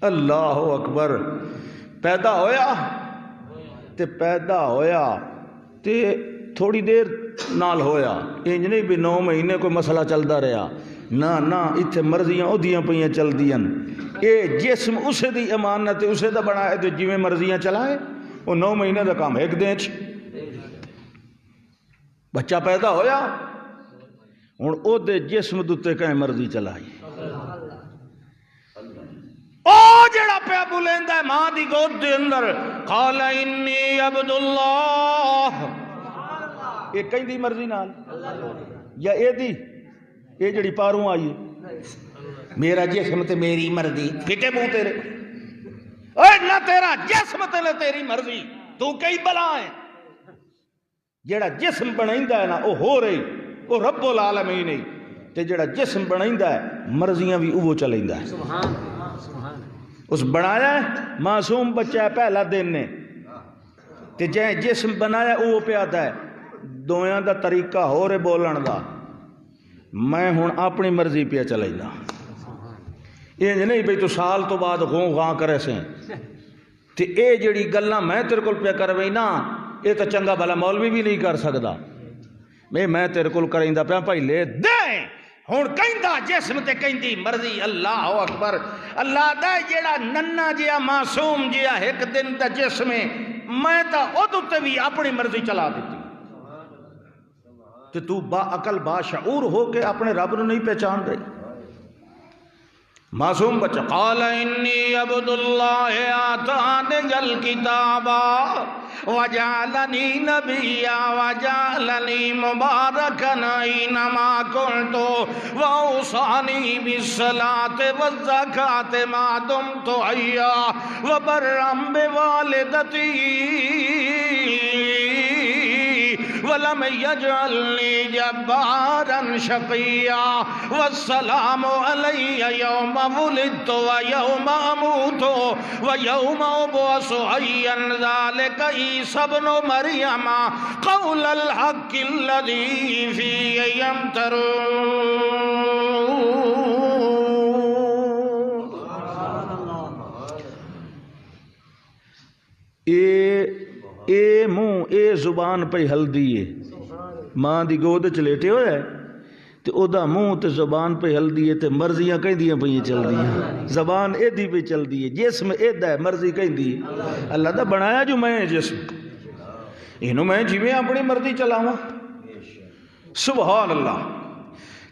اللہ اکبر، پیدا ہویا تے تھوڑی دیر نال ہویا، انج نہیں بھی 9 مہینے کوئی مسئلہ چلدا رہا، نہ اتھے مرضیاں ادھیاں پہیاں چل دیاں، اے جسم اسے دی امانت اسے دا بنا ہے تو جویں مرضیاں چلائے، وہ 9 مہینے دا کام ایک دن بچہ پیدا ہویا ہن او دے جسم دے کہیں مرضی چلائی، او جڑا پیا بولیندا ہے ماں دی گود دے اندر قال انی عبد اللہ، یہ کہیں دی مرضی نال یا اے دی یہ جڑی پاروں آئی میرا جسم تے میری مرضی پھٹے منہ تیرے، اے نہ تیرا جسم تے نہ تیری مرضی، تو کئی بلا ہے، جڑا جسم بنائندا ہے نا او ہو رہی او رب العالمین ہی، تے جڑا جسم بنائندا ہے مرضیاں بھی اوہ چلائندا ہے، اس بنایا ہے معصوم بچہ ہے پہلا دن نے تے جائیں جسم بنایا اوہ پیادا ہے، دویاں دا طریقہ ہو رہے بولن دا، میں ہوں اپنی مرضی پہ چلینا، یہ نہیں بھئی تو سال تو بعد غوں غاں کرے سے تے اے جڑی گلاں میں تیرے کول پہ کروئی نا یہ تو چنگا بھلا مولوی بھی نہیں کر سکدا، میں تیرے کول کریندا پیا بھائی لے دیں ہوں کہندا جسم تے کہندی مرضی۔ اللہ اکبر، اللہ دا جیڑا ننا جیا معصوم جیا ایک دن دا جسم میں تا ادو تے بھی اپنی مرضی چلا دیتی، تے تو با عقل با شعور ہو کے اپنے رب نو نہیں پہچان رہی۔ معصوم بچہ قال انی عبد اللہ آتانی الکتابا وجعلنی نبیا وجعلنی مبارکا اینما کنت واوصانی بالصلاة والزکاة ما دمت حیا وبرا بوالدتی ولم يجعلني جبارا شقيا والسلام علي يوم ولدت ويوم اموت ويوم ابعث حيا ذلك عيسى ابن مريم قول الحق الذي فيه يمترون۔ اے منہ اے زبان پہ ہلدی ہے، ماں دی گود چ لیٹے ہوئے ہے تے او دا منہ تے زبان پہ ہلدی ہے تے مرضیاں کہندیاں پئیاں چلدیاں، زبان ایدی پہ چلدی ہے، جسم ایدا ہے مرضی کہندی ہے۔ اللہ دا بنایا جو میں جسم اینو میں جویں اپنی مرضی چلاواں، سبحان اللہ۔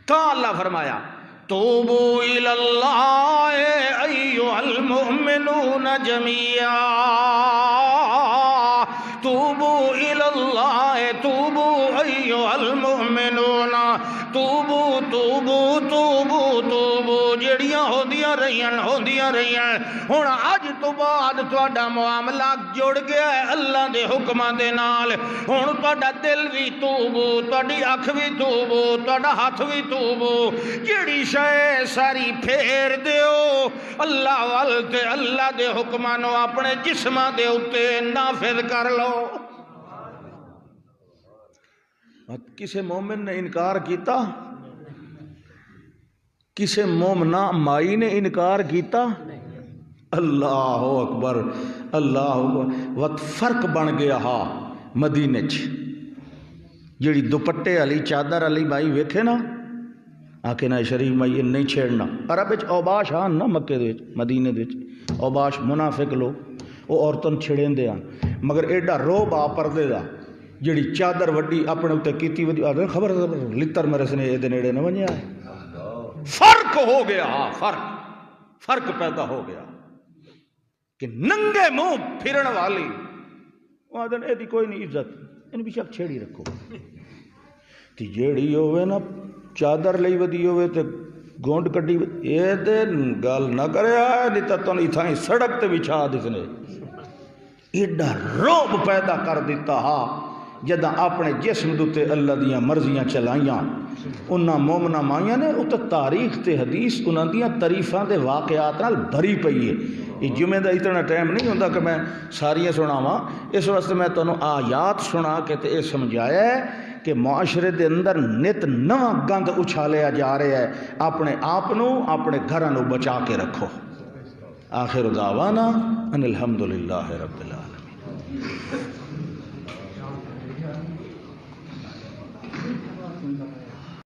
تا اللہ فرمایا توبو الی اللہ ایھا المؤمنون جميعا، توبوا إلى الله توبوا أيها المؤمنون توبوا توبوا توبوا توبوا جڑیاں ہوندیاں رہیاں ہن اج تو بعد تہاڈا معاملہ جڑ گیا ہے اللہ دے حکماں دے نال، ہن تہاڈا دل بھی توبو، تہاڈی اکھ بھی توبو، تہاڈا ہاتھ بھی توبو، جڑی شے ساری پھیر دیو اللہ وال تے اللہ دے حکماں نو اپنے جسماں دے اوتے نافذ کر لو۔ کسے مومن نے انکار کیتا، کسے مومنہ مائی نے انکار کیتا؟ اللہ اکبر اللہ اکبر۔ وقت فرق بن گیا ہا مدینے چ، جیڑی دوپٹے علی چادر علی بائی ویکھے نا آکے نا شریف مائی نہیں چھیڑنا، عرب وچ اوباش ہاں نا مکے دے مدینے دے اوباش منافق لوگ وہ عورتوں چھڑیں دے آن، مگر ایڈا روب آ پردے دا جڑی چادر وڈی اپنے اتے کیتی ودی آدھے خبر لتر میرے سنے اے دے نیڑے نہ ونجے آئے۔ فرق ہو گیا، فرق پیدا ہو گیا کہ ننگے منہ پھرن والی وہ آدھے اے دی کوئی نہیں عزت، ان بھی شک چھیڑی رکھو تی جیڑی ہوئے نا چادر لئی ودی ہوئے تے گونڈ کڈی اے دے گل نہ کرے آئے نہیں تو اتھائیں سڑک تے بچھا دسنے۔ ایڈا روب پیدا کر دیتا ہا جدہ اپنے جسم دوتے اللہ دیاں مرضیاں چلائیاں انہاں مومنہ مائیاں نے اتہ تاریخ تے حدیث انہاں دیاں تعریفاں دے واقعات نال بھری پئی ہے۔ یہ جمعہ دا اتنا ٹائم نہیں ہوندہ کہ میں ساریاں سناواں، اس واسطے میں تانوں آیات سنا کے تے سمجھایا ہے کہ معاشرے دے اندر نت نواں گند اچھالیا جا رہا ہے، اپنے آپنوں اپنے گھرانوں بچا کے رکھو۔ آخر دعوانا ان الحمدللہ رب العالمین۔